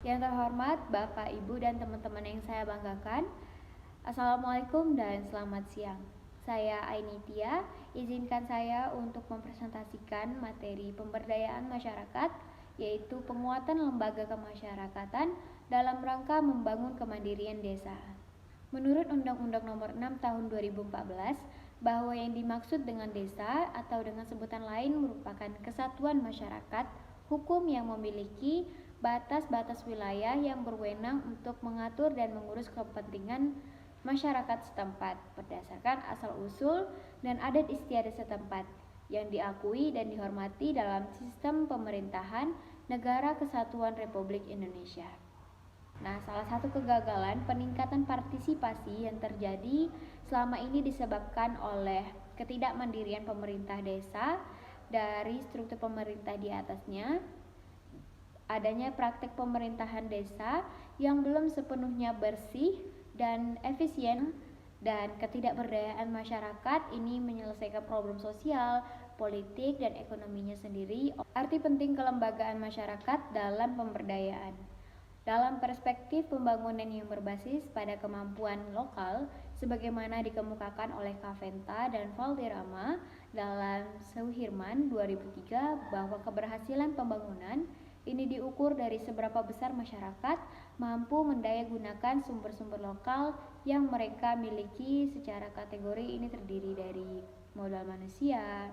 Yang terhormat Bapak, Ibu, dan teman-teman yang saya banggakan, Assalamualaikum dan selamat siang. Saya Ainitia, izinkan saya untuk mempresentasikan materi pemberdayaan masyarakat, yaitu penguatan lembaga kemasyarakatan dalam rangka membangun kemandirian desa. Menurut Undang-Undang Nomor 6 Tahun 2014, bahwa yang dimaksud dengan desa atau dengan sebutan lain merupakan kesatuan masyarakat hukum yang memiliki batas-batas wilayah yang berwenang untuk mengatur dan mengurus kepentingan masyarakat setempat berdasarkan asal-usul dan adat istiadat setempat yang diakui dan dihormati dalam sistem pemerintahan Negara Kesatuan Republik Indonesia. Nah, salah satu kegagalan peningkatan partisipasi yang terjadi selama ini disebabkan oleh ketidakmandirian pemerintah desa dari struktur pemerintah di atasnya, adanya praktek pemerintahan desa yang belum sepenuhnya bersih dan efisien, dan ketidakberdayaan masyarakat ini menyelesaikan problem sosial, politik, dan ekonominya sendiri. Arti penting kelembagaan masyarakat dalam pemberdayaan. Dalam perspektif pembangunan yang berbasis pada kemampuan lokal, sebagaimana dikemukakan oleh Kaventa dan Valderrama dalam Suhirman 2003, bahwa keberhasilan pembangunan ini diukur dari seberapa besar masyarakat mampu mendayagunakan sumber-sumber lokal yang mereka miliki. Secara kategori ini terdiri dari modal manusia,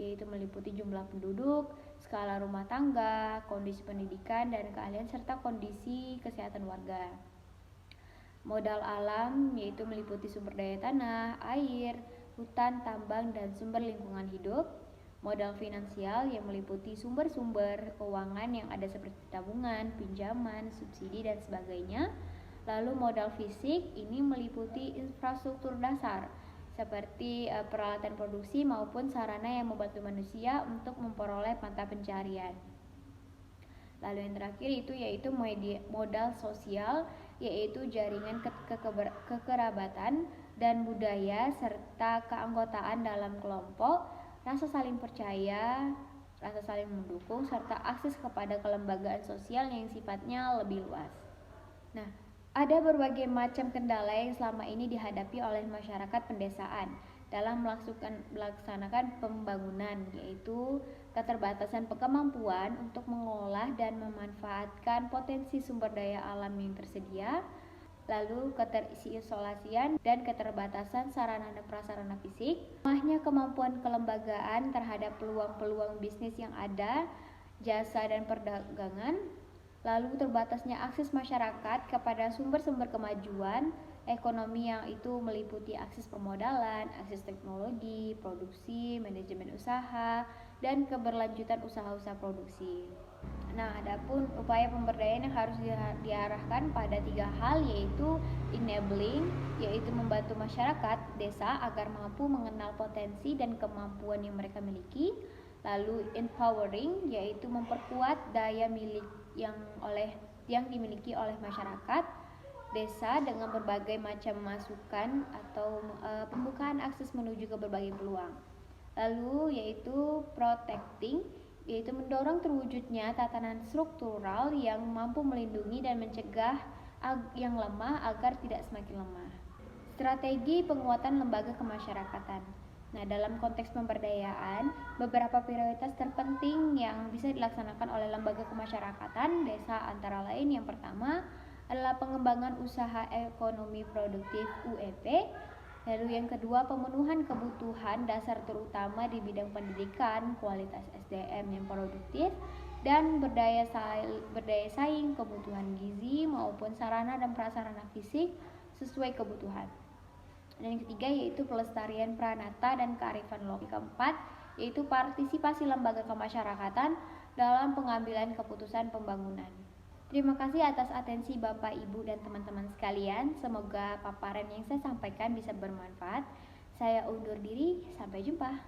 yaitu meliputi jumlah penduduk, skala rumah tangga, kondisi pendidikan dan keahlian, serta kondisi kesehatan warga. Modal alam, yaitu meliputi sumber daya tanah, air, hutan, tambang, dan sumber lingkungan hidup. Modal finansial yang meliputi sumber-sumber keuangan yang ada seperti tabungan, pinjaman, subsidi, dan sebagainya. Lalu modal fisik ini meliputi infrastruktur dasar seperti peralatan produksi maupun sarana yang membantu manusia untuk memperoleh mata pencarian. Lalu yang terakhir itu yaitu modal sosial, yaitu jaringan kekerabatan dan budaya serta keanggotaan dalam kelompok, rasa saling percaya, rasa saling mendukung, serta akses kepada kelembagaan sosial yang sifatnya lebih luas. Nah, ada berbagai macam kendala yang selama ini dihadapi oleh masyarakat pedesaan dalam melaksanakan pembangunan, yaitu keterbatasan kemampuan untuk mengolah dan memanfaatkan potensi sumber daya alam yang tersedia, lalu keterisolasian dan keterbatasan sarana dan prasarana fisik, lemahnya kemampuan kelembagaan terhadap peluang-peluang bisnis yang ada, jasa dan perdagangan, lalu terbatasnya akses masyarakat kepada sumber-sumber kemajuan ekonomi yang itu meliputi akses permodalan, akses teknologi, produksi, manajemen usaha, dan keberlanjutan usaha-usaha produksi. Nah, adapun upaya pemberdayaan yang harus diarahkan pada 3 hal, yaitu enabling, yaitu membantu masyarakat desa agar mampu mengenal potensi dan kemampuan yang mereka miliki. Lalu empowering, yaitu memperkuat daya milik yang dimiliki oleh masyarakat desa dengan berbagai macam masukan atau pembukaan akses menuju ke berbagai peluang. Lalu yaitu protecting, yaitu mendorong terwujudnya tatanan struktural yang mampu melindungi dan mencegah yang lemah agar tidak semakin lemah. Strategi penguatan lembaga kemasyarakatan. Nah, dalam konteks pemberdayaan, beberapa prioritas terpenting yang bisa dilaksanakan oleh lembaga kemasyarakatan desa antara lain, yang pertama adalah pengembangan usaha ekonomi produktif UEP. Lalu yang kedua, pemenuhan kebutuhan dasar terutama di bidang pendidikan, kualitas SDM yang produktif, dan berdaya saing, kebutuhan gizi maupun sarana dan prasarana fisik sesuai kebutuhan. Dan yang ketiga yaitu pelestarian pranata dan kearifan lokal. Keempat yaitu partisipasi lembaga kemasyarakatan dalam pengambilan keputusan pembangunan. Terima kasih atas atensi Bapak, Ibu, dan teman-teman sekalian. Semoga paparan yang saya sampaikan bisa bermanfaat. Saya undur diri, sampai jumpa.